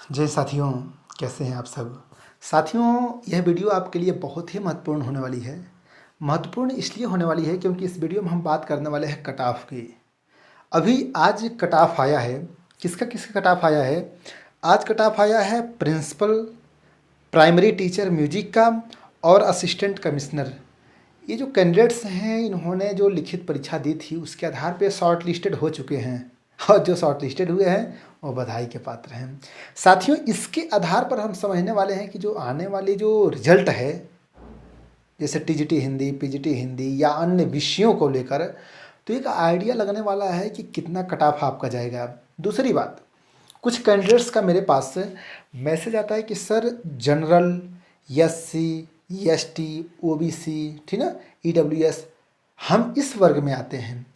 जय साथियों, कैसे हैं आप सब। साथियों, यह वीडियो आपके लिए बहुत ही महत्वपूर्ण होने वाली है। महत्वपूर्ण इसलिए होने वाली है क्योंकि इस वीडियो में हम बात करने वाले हैं कट ऑफ की। अभी आज कट ऑफ आया है। किसका किसका कट ऑफ आया है? आज कट ऑफ आया है प्रिंसिपल, प्राइमरी टीचर म्यूजिक का और असिस्टेंट कमिश्नर। ये जो कैंडिडेट्स हैं, इन्होंने जो लिखित परीक्षा दी थी उसके आधार पे शॉर्ट लिस्टेड हो चुके हैं और जो शॉर्ट लिस्टेड हुए हैं वो बधाई के पात्र हैं। साथियों, इसके आधार पर हम समझने वाले हैं कि जो आने वाली जो रिजल्ट है, जैसे टीजीटी हिंदी, पीजीटी हिंदी या अन्य विषयों को लेकर, तो एक आइडिया लगने वाला है कि कितना कट ऑफ आपका जाएगा। दूसरी बात, कुछ कैंडिडेट्स का मेरे पास मैसेज आता है कि sir general, SC, ST, OBC, ठीक ना, ईडब्ल्यूएस, हम इस वर्ग में आते हैं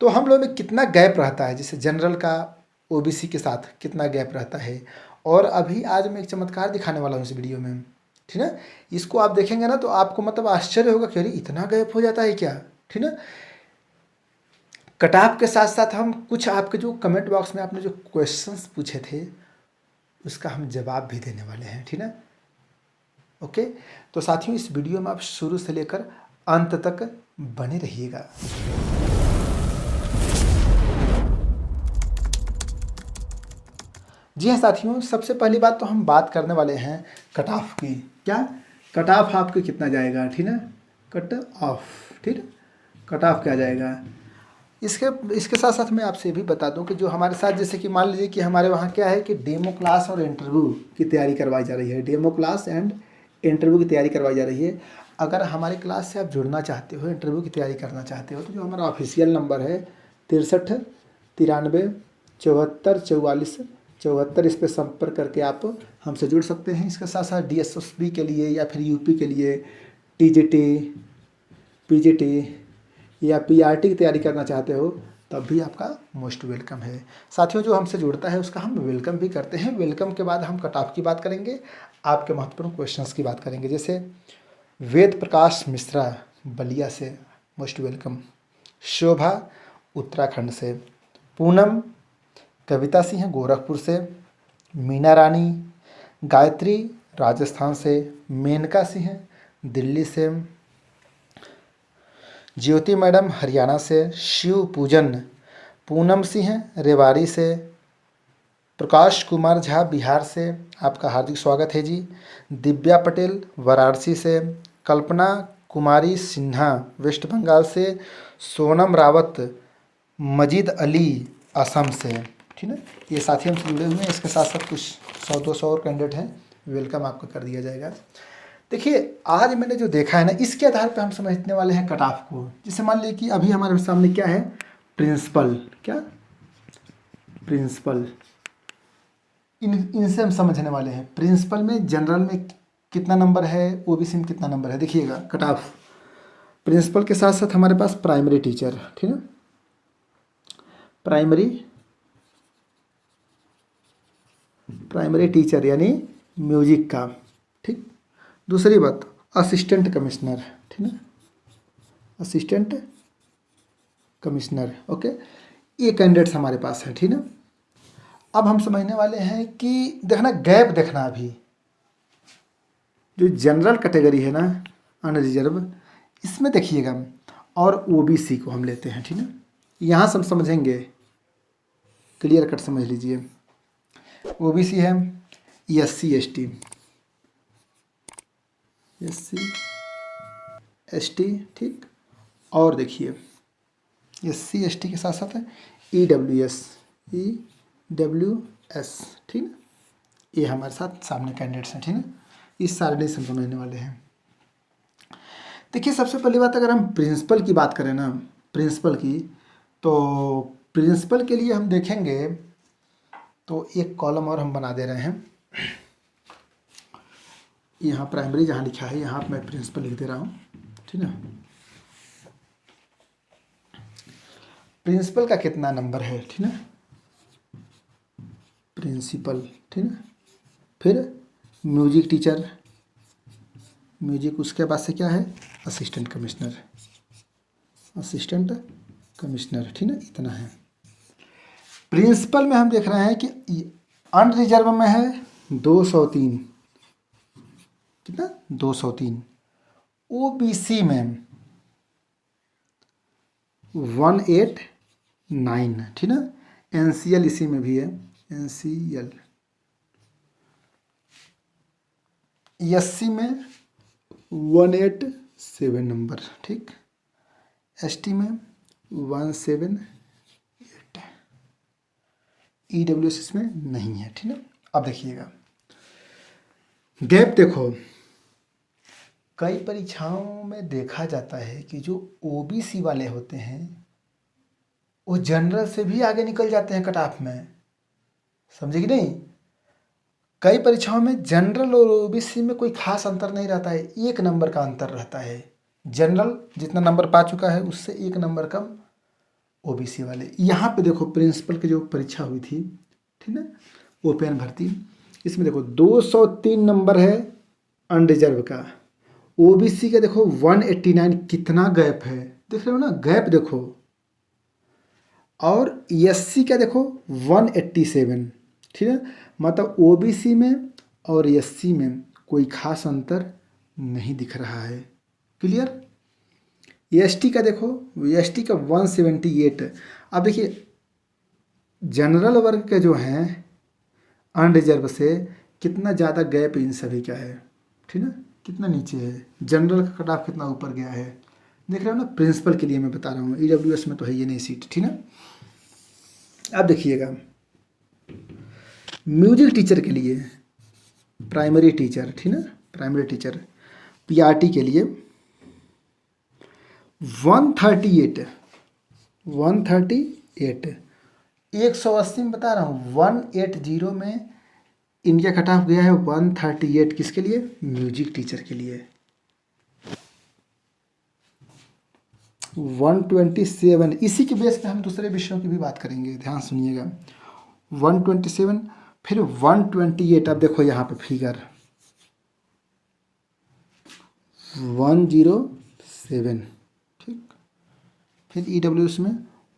तो हम लोग में कितना गैप रहता है, जैसे जनरल का ओबीसी के साथ कितना गैप रहता है। और अभी आज मैं एक चमत्कार दिखाने वाला हूँ इस वीडियो में, ठीक ना। इसको आप देखेंगे ना तो आपको मतलब आश्चर्य होगा कि अरे इतना गैप हो जाता है क्या, ठीक ना। कट ऑफ के साथ साथ हम कुछ आपके जो कमेंट बॉक्स में आपने जो क्वेश्चंस पूछे थे उसका हम जवाब भी देने वाले हैं, ठीक ना। ओके, तो साथियों इस वीडियो में आप शुरू से लेकर अंत तक बने रहिएगा। जी हाँ साथियों, सबसे पहली बात तो हम बात करने वाले हैं कट ऑफ की। क्या कट ऑफ आपके कितना जाएगा, ठीक ना। कट ऑफ, ठीक, कट ऑफ क्या जाएगा। इसके साथ साथ मैं आपसे भी बता दूं कि जो हमारे साथ, जैसे कि मान लीजिए कि हमारे वहाँ क्या है कि डेमो क्लास और इंटरव्यू की तैयारी करवाई जा रही है। डेमो क्लास एंड इंटरव्यू की तैयारी करवाई जा रही है। अगर हमारे क्लास से आप जुड़ना चाहते हो, इंटरव्यू की तैयारी करना चाहते हो, तो जो हमारा ऑफिशियल नंबर है 63 93 74 44 74, इस पर संपर्क करके आप हमसे जुड़ सकते हैं। इसके साथ साथ डीएसएसबी के लिए या फिर यूपी के लिए टीजीटी, पीजीटी या पीआरटी की तैयारी करना चाहते हो तब भी आपका मोस्ट वेलकम है। साथियों, जो हमसे जुड़ता है उसका हम वेलकम भी करते हैं। वेलकम के बाद हम कट ऑफ की बात करेंगे, आपके महत्वपूर्ण क्वेश्चंस की बात करेंगे। जैसे वेद प्रकाश मिश्रा बलिया से मोस्ट वेलकम, शोभा उत्तराखंड से, पूनम कविता सिंह गोरखपुर से, मीना रानी, गायत्री राजस्थान से, मेनका सिंह दिल्ली से, ज्योति मैडम हरियाणा से, शिव पूजन पूनम सिंह रेवाड़ी से, प्रकाश कुमार झा बिहार से, आपका हार्दिक स्वागत है जी। दिव्या पटेल वाराणसी से, कल्पना कुमारी सिन्हा वेस्ट बंगाल से, सोनम रावत मजीद अली असम से, ठीक है। ये साथी हमसे जुड़े हुए हैं। इसके साथ साथ कुछ 100-200 और कैंडिडेट हैं, वेलकम आपको कर दिया जाएगा। देखिए, आज मैंने जो देखा है ना, इसके आधार पर हम समझने वाले हैं कट ऑफ को। जैसे मान लीजिए कि अभी हमारे सामने क्या है, प्रिंसिपल, क्या प्रिंसिपल, इनसे हम समझने वाले हैं। प्रिंसिपल में जनरल में कितना नंबर है, ओबीसी में कितना नंबर है, देखिएगा कट ऑफ। प्रिंसिपल के साथ साथ हमारे पास प्राइमरी टीचर, ठीक है, प्राइमरी टीचर यानी म्यूजिक का, ठीक। दूसरी बात असिस्टेंट कमिश्नर, ठीक है, असिस्टेंट कमिश्नर, ओके। ये कैंडिडेट्स हमारे पास हैं, ठीक है। अब हम समझने वाले हैं कि देखना गैप, देखना अभी जो जनरल कैटेगरी है ना, अनरिजर्व, इसमें देखिएगा, और ओबीसी को हम लेते हैं, ठीक है। यहाँ से हम समझेंगे, क्लियर कट समझ लीजिए। ओबीसी है एससी एसटी, ठीक। और देखिए एससी एसटी के साथ साथ ईडब्ल्यूएस, ठीक है। ये हमारे साथ सामने कैंडिडेट्स हैं, ठीक है। इस सारे लिस्ट हम समझने वाले हैं। देखिए, सबसे पहली बात अगर हम प्रिंसिपल की बात करें ना, प्रिंसिपल की, तो प्रिंसिपल के लिए हम देखेंगे तो एक कॉलम और हम बना दे रहे हैं। यहाँ प्राइमरी जहाँ लिखा है, यहाँ मैं प्रिंसिपल लिख दे रहा हूँ, ठीक है। प्रिंसिपल का कितना नंबर है, ठीक है, प्रिंसिपल, ठीक है। फिर म्यूजिक टीचर, म्यूजिक, उसके बाद से क्या है, असिस्टेंट कमिश्नर, ठीक है, इतना है। प्रिंसिपल में हम देख रहे हैं कि अनरिजर्व में है 203, कितना 203। ओबीसी में 189, ठीक ना। एनसीएल इसी में भी है, एनसीएल। एससी में 187 नंबर, ठीक। एसटी में 178। ईडब्ल्यूएस इसमें नहीं है, ठीक है। अब देखिएगा गैप देखो, कई परीक्षाओं में देखा जाता है कि जो ओबीसी वाले होते हैं वो जनरल से भी आगे निकल जाते हैं कट ऑफ में, समझे कि नहीं। कई परीक्षाओं में जनरल और ओबीसी में कोई खास अंतर नहीं रहता है, 1 नंबर का अंतर रहता है। जनरल जितना नंबर पा चुका है उससे 1 नंबर कम ओबीसी वाले। यहाँ पे देखो प्रिंसिपल की जो परीक्षा हुई थी, ठीक है, ओपन भर्ती, इसमें देखो 203 नंबर है अनरिजर्व का। ओबीसी का देखो 189, कितना गैप है, देख रहे हो ना, गैप देखो। और एससी का देखो 187, ठीक है। मतलब ओबीसी में और एससी में कोई खास अंतर नहीं दिख रहा है, क्लियर। एसटी का देखो, एसटी का 178। अब देखिए जनरल वर्ग के जो हैं अनरिजर्व से कितना ज़्यादा गैप इन सभी का है, ठीक है, कितना नीचे है। जनरल का कट ऑफ कितना ऊपर गया है, देख रहे हो ना। प्रिंसिपल के लिए मैं बता रहा हूँ, ईडब्ल्यूएस में तो है ये नहीं सीट, ठीक है। अब देखिएगा म्यूजिक टीचर के लिए, प्राइमरी टीचर, ठीक है, प्राइमरी टीचर पीआरटी के लिए 138, 180 में बता रहा हूँ, 180 में इनका कट ऑफ गया है 138, किसके लिए, म्यूजिक टीचर के लिए। 127, इसी के बेस पे हम दूसरे विषयों की भी बात करेंगे, ध्यान सुनिएगा। 127, फिर 128। अब देखो यहाँ पे फिगर 107, ठीक। फिर ईडब्ल्यूएस में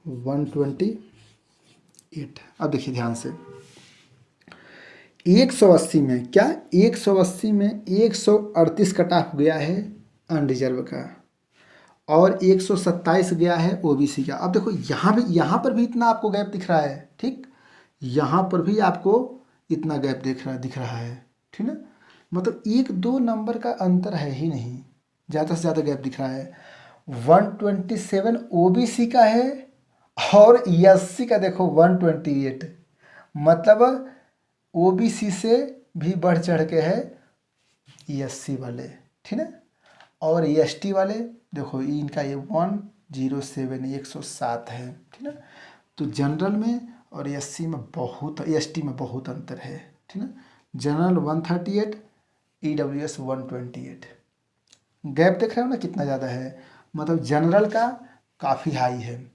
128। अब देखिए ध्यान से, 180 में क्या, 180 में 138 कट ऑफ गया है अनरिजर्व का, और 127 गया है ओबीसी का। अब देखो यहाँ पर भी इतना आपको गैप दिख रहा है, ठीक। यहाँ पर भी आपको इतना गैप दिख रहा है, ठीक ना। मतलब 1-2 नंबर का अंतर है ही नहीं, ज़्यादा से ज़्यादा गैप दिख रहा है। 127 ओबीसी का है और एससी का देखो 128, मतलब ओबीसी से भी बढ़ चढ़ के है एससी वाले, ठीक है। और एसटी वाले देखो इनका ये 107, 107 है, ठीक है। तो जनरल में और एससी में बहुत, एसटी में बहुत अंतर है, ठीक है। General 138, EWS 128। गैप देख रहे हो ना कितना ज़्यादा है, मतलब जनरल का काफ़ी हाई है,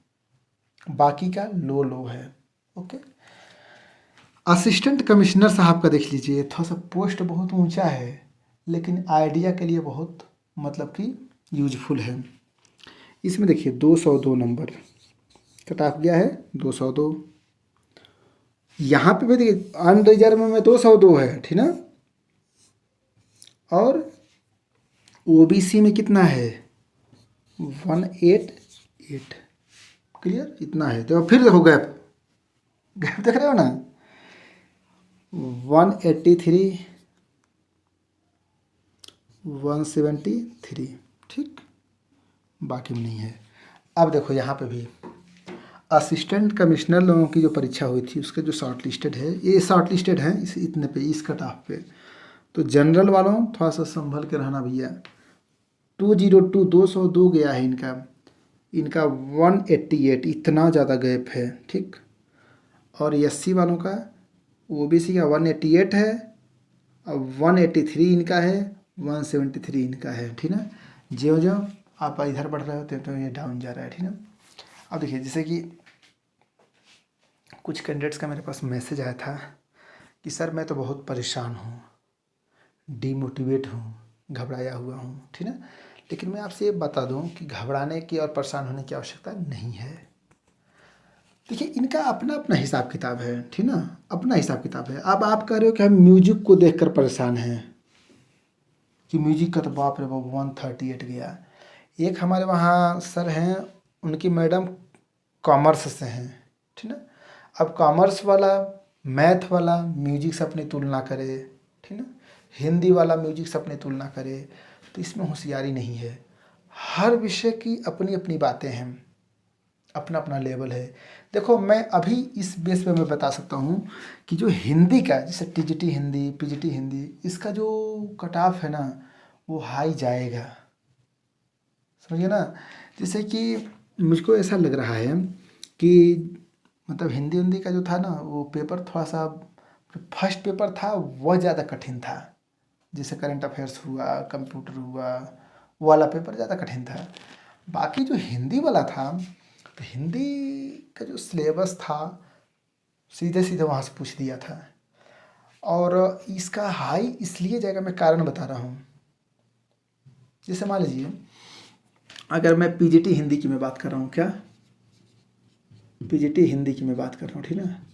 बाकी का लो है, ओके। असिस्टेंट कमिश्नर साहब का देख लीजिए, थोड़ा सा पोस्ट बहुत ऊंचा है लेकिन आइडिया के लिए बहुत मतलब कि यूजफुल है। इसमें देखिए 202 नंबर कट ऑफ गया है, 202। यहाँ पे भी देखिए अनरिजर्व में 202 है, ठीक ना। और ओबीसी में कितना है 188, क्लियर, इतना है। तो फिर देखो गैप देख रहे हो ना, 183, 173, ठीक, बाकी में नहीं है। अब देखो यहाँ पे भी असिस्टेंट कमिश्नर लोगों की जो परीक्षा हुई थी उसके जो शॉर्ट लिस्टेड है, ये शॉर्ट लिस्टेड है इस इतने पे, इस कट ऑफ पे। तो जनरल वालों थोड़ा सा संभल के रहना भैया। 202, 202 गया है इनका, 188, इतना ज़्यादा गैप है, ठीक। और एससी वालों का, ओबीसी का 188 है, अब 183 इनका है, 173 इनका है, ठीक ना। ज्यों ज्यों आप इधर बढ़ रहे होते तो ये डाउन जा रहा है, ठीक ना। अब देखिए जैसे कि कुछ कैंडिडेट्स का मेरे पास मैसेज आया था कि सर मैं तो बहुत परेशान हूँ, डीमोटिवेट हूँ, घबराया हुआ हूँ, ठीक है। लेकिन मैं आपसे ये बता दूँ कि घबराने की और परेशान होने की आवश्यकता नहीं है। देखिए इनका अपना अपना हिसाब किताब है, ठीक ना, अपना हिसाब किताब है। अब आप कह रहे हो कि हम म्यूजिक को देखकर परेशान हैं कि म्यूजिक का तो बाप रे बाप 138 गया। एक हमारे वहाँ सर हैं, उनकी मैडम कॉमर्स से हैं, ठीक ना। अब कॉमर्स वाला मैथ वाला म्यूजिक से अपनी तुलना करे, ठीक ना, हिंदी वाला म्यूजिक से अपनी तुलना करे, तो इसमें होशियारी नहीं है। हर विषय की अपनी अपनी बातें हैं, अपना अपना लेवल है। देखो मैं अभी इस बेस पे मैं बता सकता हूँ कि जो हिंदी का, जैसे टीजीटी हिंदी, पीजीटी हिंदी, इसका जो कट ऑफ है ना वो हाई जाएगा, समझिए ना। जैसे कि मुझको ऐसा लग रहा है कि मतलब हिंदी हिंदी का जो था ना वो पेपर थोड़ा सा, फर्स्ट पेपर था वह ज़्यादा कठिन था। जैसे करंट अफेयर्स हुआ, कंप्यूटर हुआ, वो वाला पेपर ज़्यादा कठिन था। बाकी जो हिंदी वाला था, तो हिंदी का जो सिलेबस था सीधे सीधे वहाँ से पूछ दिया था। और इसका हाई इसलिए जाएगा, मैं कारण बता रहा हूँ। जैसे मान लीजिए अगर मैं पीजीटी हिंदी की मैं बात कर रहा हूँ, क्या पीजीटी हिंदी की मैं बात कर रहा हूँ, ठीक है।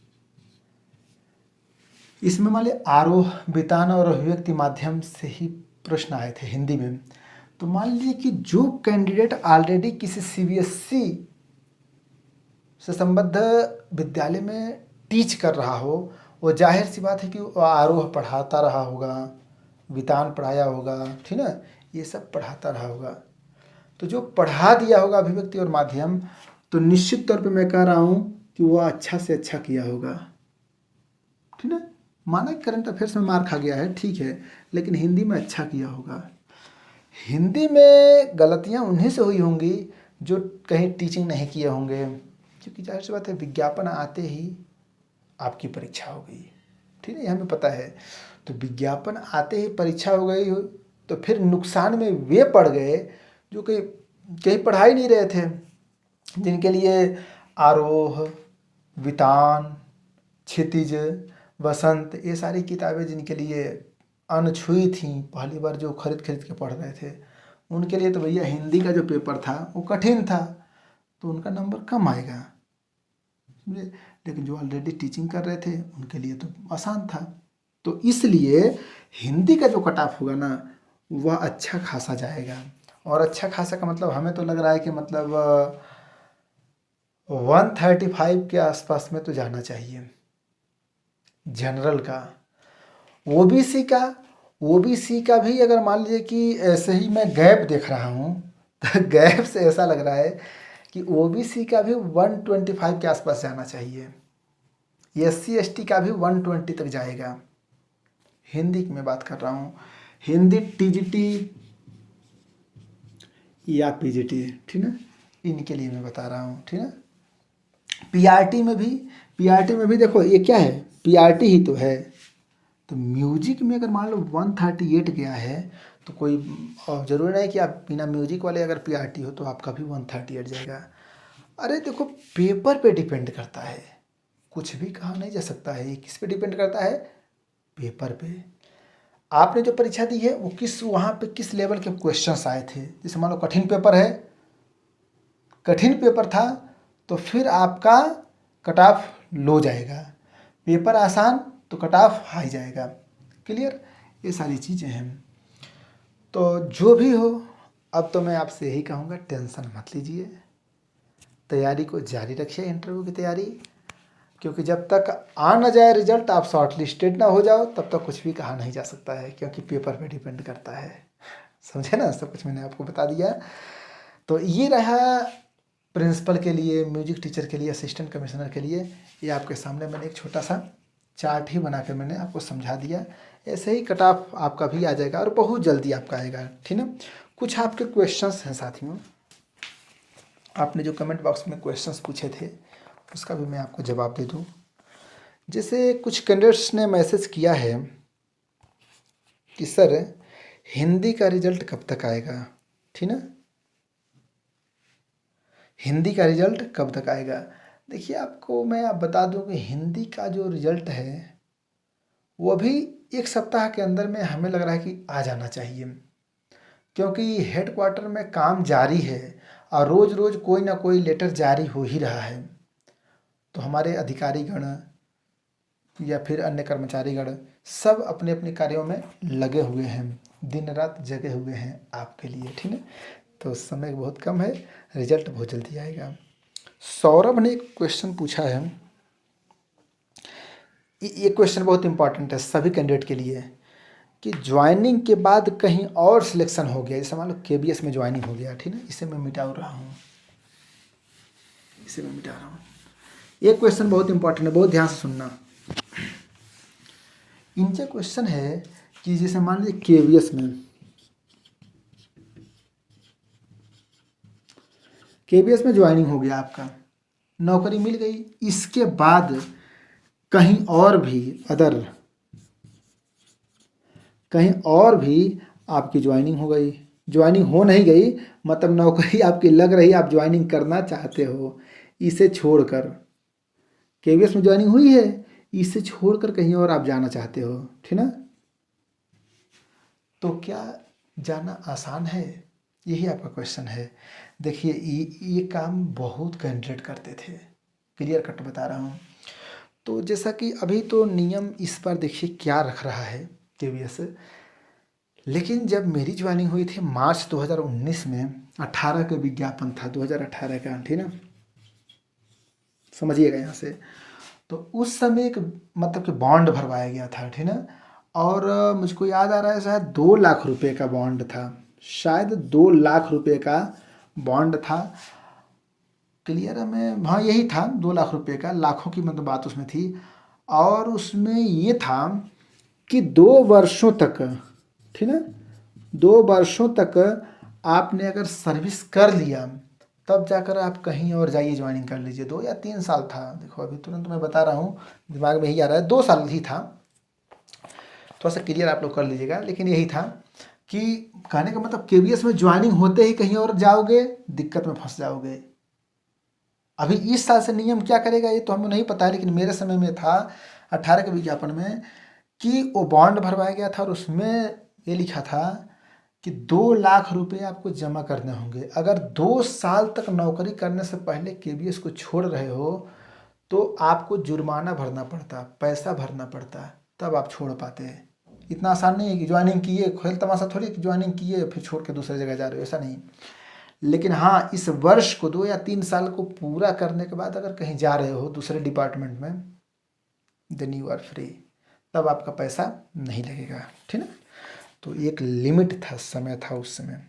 इसमें मान लीजिए आरोह, वितान और अभिव्यक्ति माध्यम से ही प्रश्न आए थे हिंदी में। तो मान लीजिए कि जो कैंडिडेट ऑलरेडी किसी सीबीएसई से संबद्ध विद्यालय में टीच कर रहा हो, वो जाहिर सी बात है कि वो आरोह पढ़ाता रहा होगा, वितान पढ़ाया होगा, ठीक ना, ये सब पढ़ाता रहा होगा। तो जो पढ़ा दिया होगा अभिव्यक्ति और माध्यम, तो निश्चित तौर पे मैं कह रहा हूँ कि वह अच्छा से अच्छा किया होगा, ठीक है। माना कि करंट अफेयर्स में मार खा गया है, ठीक है, लेकिन हिंदी में अच्छा किया होगा। हिंदी में गलतियाँ उन्हीं से हुई होंगी जो कहीं टीचिंग नहीं किए होंगे, क्योंकि जाहिर सी बात है विज्ञापन आते ही आपकी परीक्षा हो गई, ठीक है, ये हमें पता है। तो विज्ञापन आते ही परीक्षा हो गई हो, तो फिर नुकसान में वे पड़ गए जो कि कहीं पढ़ा ही नहीं रहे थे, जिनके लिए आरोह, वितान, क्षितिज, बसंत, ये सारी किताबें जिनके लिए अनछुई थी, पहली बार जो खरीद खरीद के पढ़ रहे थे, उनके लिए तो भैया हिंदी का जो पेपर था वो कठिन था, तो उनका नंबर कम आएगा, समझे। लेकिन जो ऑलरेडी टीचिंग कर रहे थे उनके लिए तो आसान था। तो इसलिए हिंदी का जो कट ऑफ होगा ना वह अच्छा खासा जाएगा। और अच्छा खासा का मतलब हमें तो लग रहा है कि मतलब 135 के आसपास में तो जाना चाहिए। जनरल का, ओबीसी का भी अगर मान लीजिए कि ऐसे ही मैं गैप देख रहा हूँ, तो गैप से ऐसा लग रहा है कि ओबीसी का भी 125 के आसपास जाना चाहिए, एससी एसटी का भी 120 तक जाएगा। हिंदी की मैं बात कर रहा हूँ, हिंदी टीजीटी या पीजीटी, ठीक है, इनके लिए मैं बता रहा हूँ, ठीक है। पीआरटी में भी देखो ये क्या है, पीआरटी ही तो है। तो म्यूजिक में अगर मान लो 138 गया है, तो कोई ज़रूरी नहीं कि आप बिना म्यूजिक वाले अगर पीआरटी हो तो आपका भी 138 जाएगा। अरे देखो पेपर पे डिपेंड करता है, कुछ भी कहा नहीं जा सकता है। ये किस पे डिपेंड करता है, पेपर पे। आपने जो परीक्षा दी है वो वहाँ पे किस लेवल के क्वेश्चंस आए थे। जैसे मान लो कठिन पेपर है, कठिन पेपर था तो फिर आपका कट ऑफ लो जाएगा, पेपर आसान तो कट ऑफ हाई जाएगा। क्लियर, ये सारी चीज़ें हैं। तो जो भी हो, अब तो मैं आपसे यही कहूँगा टेंशन मत लीजिए, तैयारी को जारी रखिए, इंटरव्यू की तैयारी, क्योंकि जब तक आ ना जाए रिजल्ट, आप शॉर्ट लिस्टेड ना हो जाओ, तब तक कुछ भी कहा नहीं जा सकता है, क्योंकि पेपर पे डिपेंड करता है। समझे ना, सब कुछ मैंने आपको बता दिया। तो ये रहा प्रिंसिपल के लिए, म्यूजिक टीचर के लिए, असिस्टेंट कमिश्नर के लिए। ये आपके सामने मैंने एक छोटा सा चार्ट ही बना कर मैंने आपको समझा दिया। ऐसे ही कट ऑफ आपका भी आ जाएगा और बहुत जल्दी आपका आएगा, ठीक है। कुछ आपके क्वेश्चंस हैं साथियों, आपने जो कमेंट बॉक्स में क्वेश्चंस पूछे थे उसका भी मैं आपको जवाब दे दूं। जैसे कुछ कैंडिडेट्स ने मैसेज किया है कि सर हिंदी का रिजल्ट कब तक आएगा, ठीक ना, हिंदी का रिजल्ट कब तक आएगा। देखिए आपको मैं आप बता दूं कि हिंदी का जो रिजल्ट है वो भी एक सप्ताह के अंदर में हमें लग रहा है कि आ जाना चाहिए, क्योंकि हेड क्वार्टर में काम जारी है और रोज़ रोज़ कोई ना कोई लेटर जारी हो ही रहा है। तो हमारे अधिकारीगण या फिर अन्य कर्मचारीगण सब अपने अपने कार्यों में लगे हुए हैं, दिन रात जगे हुए हैं आपके लिए, ठीक है। तो समय बहुत कम है, रिजल्ट बहुत जल्दी आएगा। सौरभ ने एक क्वेश्चन पूछा है, ये क्वेश्चन बहुत इंपॉर्टेंट है सभी कैंडिडेट के लिए, कि ज्वाइनिंग के बाद कहीं और सिलेक्शन हो गया, जैसे मान लो KBS में ज्वाइनिंग हो गया, ठीक है, इसे मैं मिटा रहा हूँ, ये क्वेश्चन बहुत इंपॉर्टेंट है, बहुत ध्यान से सुनना। इनसे क्वेश्चन है कि जैसे मान लीजिए KBS में ज्वाइनिंग हो गया, आपका नौकरी मिल गई, इसके बाद कहीं और भी आपकी ज्वाइनिंग हो गई, ज्वाइनिंग हो नहीं गई मतलब नौकरी आपकी लग रही, आप ज्वाइनिंग करना चाहते हो, इसे छोड़कर KBS में ज्वाइनिंग हुई है, इसे छोड़कर कहीं और आप जाना चाहते हो, ठीक ना। तो क्या जाना आसान है, यही आपका क्वेश्चन है। देखिए ये काम बहुत कैंडिडेट करते थे, क्लियर कट बता रहा हूँ। तो जैसा कि अभी तो नियम इस पर देखिए क्या रख रहा है KBS, लेकिन जब मेरी ज्वाइनिंग हुई थी मार्च 2019 में, 18 का विज्ञापन था, 2018 का, ठीक ना, समझिएगा यहाँ से। तो उस समय एक मतलब कि बॉन्ड भरवाया गया था, ठीक ना, और मुझको याद आ रहा है शायद 2 लाख रुपए का बॉन्ड था, शायद 2 लाख रुपए का बॉन्ड था, क्लियर है। मैं हाँ यही था, 2 लाख रुपए का, लाखों की मतलब बात उसमें थी। और उसमें ये था कि 2 वर्षों तक, ठीक है, 2 वर्षों तक आपने अगर सर्विस कर लिया तब जाकर आप कहीं और जाइए ज्वाइनिंग कर लीजिए। 2 या 3 साल था, देखो अभी तुरंत मैं बता रहा हूँ, दिमाग में यही आ रहा है, 2 साल ही था, थोड़ा सा क्लियर आप लोग कर लीजिएगा। लेकिन यही था कि कहने का मतलब KBS में ज्वाइनिंग होते ही कहीं और जाओगे दिक्कत में फंस जाओगे। अभी इस साल से नियम क्या करेगा ये तो हमें नहीं पता है, लेकिन मेरे समय में था 18 के विज्ञापन में कि वो बॉन्ड भरवाया गया था और उसमें ये लिखा था कि 2 लाख रुपए आपको जमा करने होंगे। अगर 2 साल तक नौकरी करने से पहले KBS को छोड़ रहे हो तो आपको जुर्माना भरना पड़ता, पैसा भरना पड़ता, तब आप छोड़ पाते हैं। इतना आसान नहीं है कि ज्वाइनिंग किए, खेल तमाशा थोड़ी कि ज्वाइनिंग किए फिर छोड़ के दूसरी जगह जा रहे हो, ऐसा नहीं। लेकिन हाँ, इस वर्ष को 2 या 3 साल को पूरा करने के बाद अगर कहीं जा रहे हो दूसरे डिपार्टमेंट में, देन यू आर फ्री, तब आपका पैसा नहीं लगेगा, ठीक है। तो एक लिमिट था, समय था उस समय।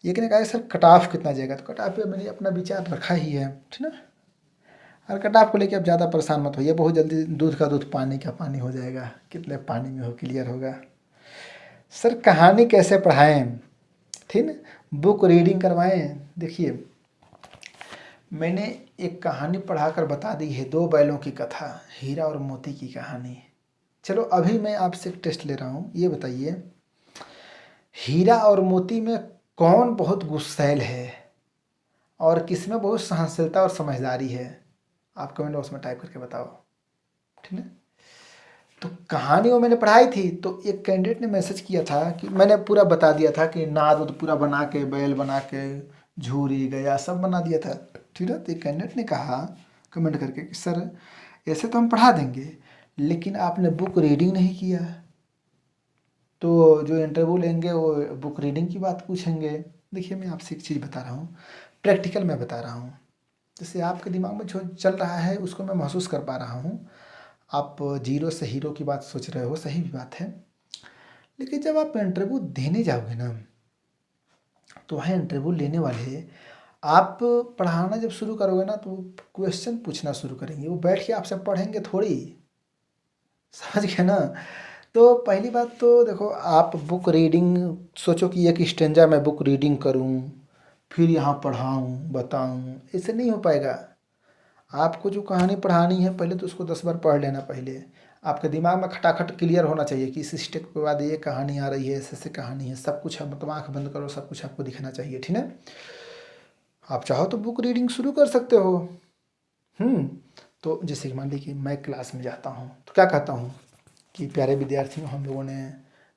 एक ने कहा सर कट ऑफ कितना जाएगा, तो कट ऑफ पे मैंने अपना विचार रखा ही है, ठीक है। और कट ऑफ को लेके आप ज़्यादा परेशान मत होइए, बहुत जल्दी दूध का दूध पानी का पानी हो जाएगा, कितने पानी में हो क्लियर होगा। सर कहानी कैसे पढ़ाएं, ठीक है, बुक रीडिंग करवाएं। देखिए मैंने एक कहानी पढ़ाकर बता दी है, 2 बैलों की कथा, हीरा और मोती की कहानी। चलो अभी मैं आपसे एक टेस्ट ले रहा हूँ, ये बताइए हीरा और मोती में कौन बहुत गुस्सैल है और किसमें बहुत सहनशीलता और समझदारी है, आप कमेंट बॉक्स में टाइप करके बताओ, ठीक है। तो कहानी वो मैंने पढ़ाई थी, तो एक कैंडिडेट ने मैसेज किया था कि मैंने पूरा बता दिया था कि नाद उद पूरा बना के, बैल बना के, झूरी गया सब बना दिया था, ठीक है। तो एक कैंडिडेट ने कहा कमेंट करके कि सर ऐसे तो हम पढ़ा देंगे लेकिन आपने बुक रीडिंग नहीं किया, तो जो इंटरव्यू लेंगे वो बुक रीडिंग की बात पूछेंगे। देखिए मैं आपसे एक चीज़ बता रहा हूँ, प्रैक्टिकल में बता रहा हूँ, जैसे आपके दिमाग में जो चल रहा है उसको मैं महसूस कर पा रहा हूँ। आप जीरो से हीरो की बात सोच रहे हो, सही भी बात है, लेकिन जब आप इंटरव्यू देने जाओगे ना तो वहाँ इंटरव्यू लेने वाले आप पढ़ाना जब शुरू करोगे ना तो क्वेश्चन पूछना शुरू करेंगे, वो बैठ के आपसे पढ़ेंगे थोड़ी, समझ गए ना। तो पहली बात तो देखो, आप बुक रीडिंग सोचो कि एक स्टेंजा मैं बुक रीडिंग करूं फिर यहाँ पढ़ाऊं बताऊं, ऐसे नहीं हो पाएगा। आपको जो कहानी पढ़ानी है पहले तो उसको 10 बार पढ़ लेना, पहले आपके दिमाग में खटाखट क्लियर होना चाहिए कि इस स्टेप के बाद ये कहानी आ रही है, ऐसे ऐसे कहानी है, सब कुछ मतलब आँख बंद करो सब कुछ आपको दिखना चाहिए, ठीक है। आप चाहो तो बुक रीडिंग शुरू कर सकते हो। तो जैसे कि मान लीजिए मैं क्लास में जाता हूँ तो क्या कहता हूँ कि प्यारे विद्यार्थियों, हम लोगों ने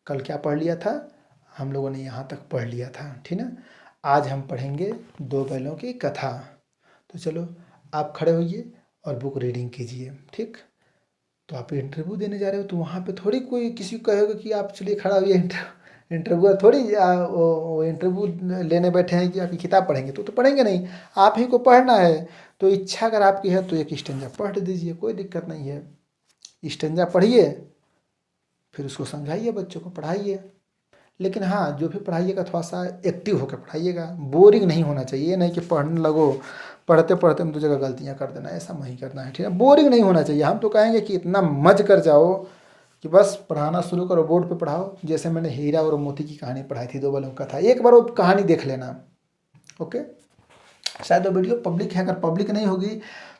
कल क्या पढ़ लिया था, हम लोगों ने यहाँ तक पढ़ लिया था, ठीक है। आज हम पढ़ेंगे 2 बैलों की कथा। तो चलो आप खड़े होइए और बुक रीडिंग कीजिए। ठीक, तो आप इंटरव्यू देने जा रहे हो तो वहाँ पे थोड़ी कोई किसी को कहेगा कि आप चलिए खड़ा हुई इंटरव्यू थोड़ी वो इंटरव्यू लेने बैठे हैं कि आपकी किताब पढ़ेंगे, तो पढ़ेंगे नहीं, आप ही को पढ़ना है। तो इच्छा अगर आपकी है तो एक स्टेंजा पढ़ दीजिए, कोई दिक्कत नहीं है। स्टेंजा पढ़िए, फिर उसको समझाइए, बच्चों को पढ़ाइए। लेकिन हाँ, जो भी पढ़ाइएगा थोड़ा सा एक्टिव होकर पढ़ाइएगा, बोरिंग नहीं होना चाहिए। ये नहीं कि पढ़ने लगो, पढ़ते पढ़ते में 2 जगह गलतियाँ कर देना, ऐसा नहीं करना है। ठीक है, बोरिंग नहीं होना चाहिए। हम तो कहेंगे कि इतना मज कर जाओ कि बस पढ़ाना शुरू करो, बोर्ड पे पढ़ाओ। जैसे मैंने हीरा और मोती की कहानी पढ़ाई थी, 2 वालों का था, एक बार वो कहानी देख लेना। ओके, शायद वो वीडियो पब्लिक है, अगर पब्लिक नहीं होगी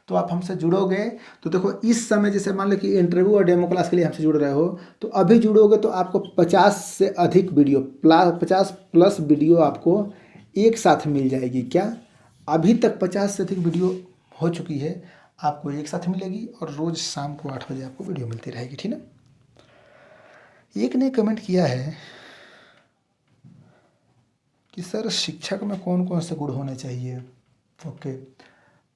तो आप हमसे जुड़ोगे तो देखो, इस समय जैसे मान लो कि इंटरव्यू और डेमो क्लास के लिए हमसे जुड़ रहे हो, तो अभी जुड़ोगे तो आपको 50 से अधिक वीडियो 50+ वीडियो आपको एक साथ मिल जाएगी। क्या अभी तक 50 से अधिक वीडियो हो चुकी है, आपको एक साथ मिलेगी और रोज़ शाम को 8 बजे आपको वीडियो मिलती रहेगी। ठीक है, एक ने कमेंट किया है कि सर शिक्षक में कौन कौन से गुण होने चाहिए। ओके,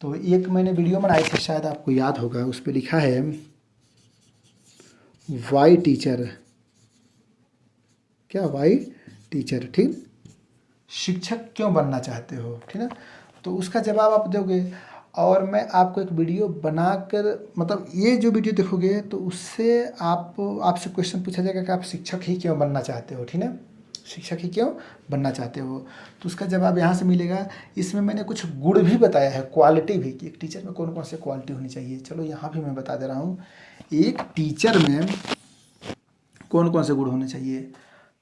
तो एक मैंने वीडियो बनाई थी, शायद आपको याद होगा, उस पर लिखा है वाई टीचर, क्या वाई टीचर, ठीक, शिक्षक क्यों बनना चाहते हो। ठीक है, तो उसका जवाब आप दोगे और मैं आपको एक वीडियो बनाकर, मतलब ये जो वीडियो देखोगे तो उससे आपसे क्वेश्चन पूछा जाएगा कि आप शिक्षक ही क्यों बनना चाहते हो। ठीक है, शिक्षक ही क्यों बनना चाहते हो, तो उसका जवाब यहाँ से मिलेगा। इसमें मैंने कुछ गुण भी बताया है, क्वालिटी भी, कि एक टीचर में कौन कौन से क्वालिटी होनी चाहिए। चलो यहाँ भी मैं बता दे रहा हूँ, एक टीचर में कौन कौन से गुण होने चाहिए।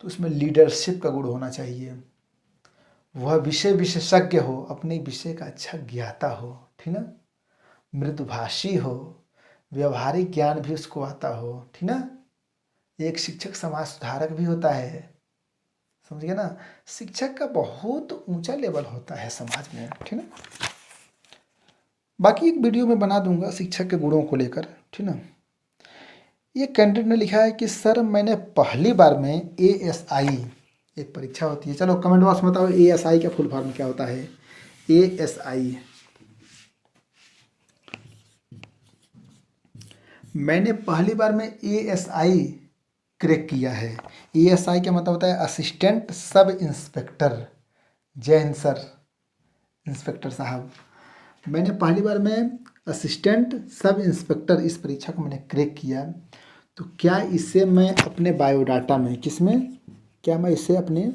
तो उसमें लीडरशिप का गुण होना चाहिए, वह विषय विशेषज्ञ हो, अपने विषय का अच्छा ज्ञाता हो। ठीक ना, मृदुभाषी हो, व्यवहारिक ज्ञान भी उसको आता हो। ठीक ना, एक शिक्षक समाज सुधारक भी होता है, समझ गए ना। शिक्षक का बहुत ऊंचा लेवल होता है समाज में। ठीक ना, बाकी एक वीडियो में बना दूंगा शिक्षक के गुणों को लेकर। ठीक ना, ये कैंडिडेट ने लिखा है कि सर मैंने पहली बार में ASI, एक परीक्षा होती है, चलो कमेंट बॉक्स में बताओ ASI का फुल फॉर्म क्या होता है। ASI, मैंने पहली बार में ASI क्रैक किया है। ASI का मतलब होता है असिस्टेंट सब इंस्पेक्टर। जय हिंद सर, इंस्पेक्टर साहब, मैंने पहली बार में असिस्टेंट सब इंस्पेक्टर इस परीक्षा को मैंने क्रैक किया। तो क्या इसे मैं अपने बायोडाटा में, किसमें, क्या मैं इसे अपने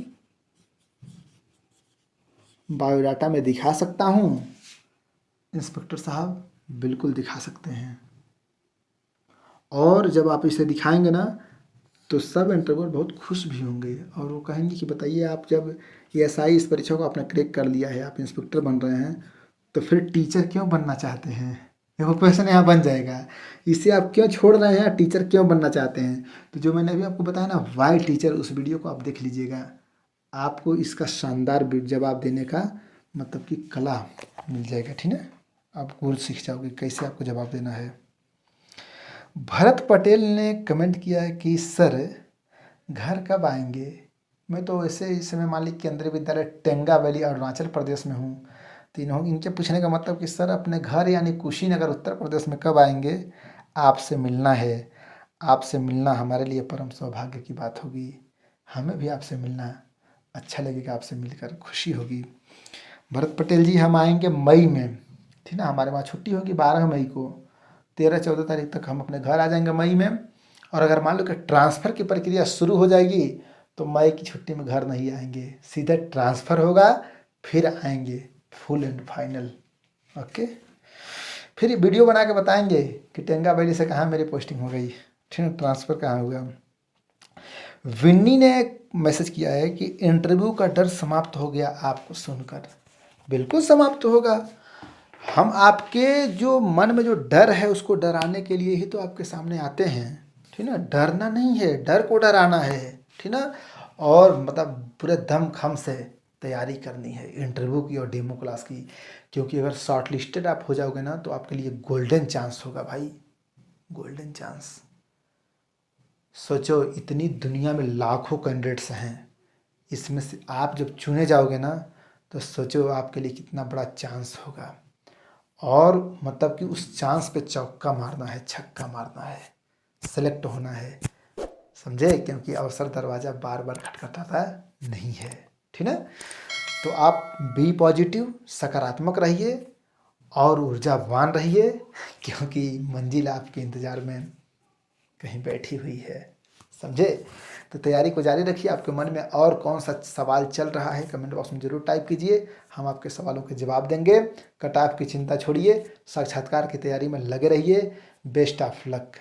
बायोडाटा में दिखा सकता हूँ। इंस्पेक्टर साहब बिल्कुल दिखा सकते हैं, और जब आप इसे दिखाएंगे ना तो सब इंटरव्यूअर बहुत खुश भी होंगे और वो कहेंगे कि बताइए, आप जब ASI इस परीक्षा को आपने क्रैक कर लिया है, आप इंस्पेक्टर बन रहे हैं, तो फिर टीचर क्यों बनना चाहते हैं। देखो क्वेश्चन यहाँ बन जाएगा, इसे आप क्यों छोड़ रहे हैं, टीचर क्यों बनना चाहते हैं। तो जो मैंने अभी आपको बताया ना वाई टीचर, उस वीडियो को आप देख लीजिएगा, आपको इसका शानदार जवाब देने का मतलब कि कला मिल जाएगा। ठीक है, आप गुर सीख जाओगे कैसे आपको जवाब देना है। भरत पटेल ने कमेंट किया है कि सर घर कब आएंगे। मैं तो वैसे इस समय मालिक केंद्रीय विद्यालय टेंगा वैली अरुणाचल प्रदेश में हूँ। तो इनके पूछने का मतलब कि सर अपने घर यानी कुशीनगर उत्तर प्रदेश में कब आएंगे, आपसे मिलना है। आपसे मिलना हमारे लिए परम सौभाग्य की बात होगी, हमें भी आपसे मिलना अच्छा लगेगा, आपसे मिलकर खुशी होगी। भरत पटेल जी, हम आएंगे मई में। ठीक ना, हमारे वहाँ छुट्टी होगी 12 मई को, 13-14 तारीख तक हम अपने घर आ जाएंगे मई में। और अगर मान लो कि ट्रांसफ़र की प्रक्रिया शुरू हो जाएगी तो मई की छुट्टी में घर नहीं आएंगे, सीधा ट्रांसफ़र होगा फिर आएंगे फुल एंड फाइनल। ओके, फिर वीडियो बना के बताएंगे कि टेंगा वैली से कहाँ मेरी पोस्टिंग हो गई, ठीक है, ट्रांसफ़र कहाँ हुआ। विन्नी ने मैसेज किया है कि इंटरव्यू का डर समाप्त हो गया आपको सुनकर। बिल्कुल समाप्त होगा। हम आपके जो मन में जो डर है उसको डराने के लिए ही तो आपके सामने आते हैं। ठीक ना, डरना नहीं है, डर को डराना है। ठीक ना, और मतलब पूरे दम खम से तैयारी करनी है इंटरव्यू की और डेमो क्लास की, क्योंकि अगर शॉर्ट लिस्टेड आप हो जाओगे ना तो आपके लिए गोल्डन चांस होगा भाई, गोल्डन चांस। सोचो इतनी दुनिया में लाखों कैंडिडेट्स हैं, इसमें से आप जब चुने जाओगे ना तो सोचो आपके लिए कितना बड़ा चांस होगा। और मतलब कि उस चांस पे चौका मारना है, छक्का मारना है, सेलेक्ट होना है, समझे? क्योंकि अवसर दरवाज़ा बार बार खटखटाता नहीं है, ठीक है? तो आप बी पॉजिटिव, सकारात्मक रहिए और ऊर्जावान रहिए, क्योंकि मंजिल आपके इंतज़ार में कहीं बैठी हुई है, समझे? तो तैयारी को जारी रखिए। आपके मन में और कौन सा सवाल चल रहा है कमेंट बॉक्स में ज़रूर टाइप कीजिए, हम आपके सवालों के जवाब देंगे। कट ऑफ की चिंता छोड़िए, साक्षात्कार की तैयारी में लगे रहिए। Best of luck.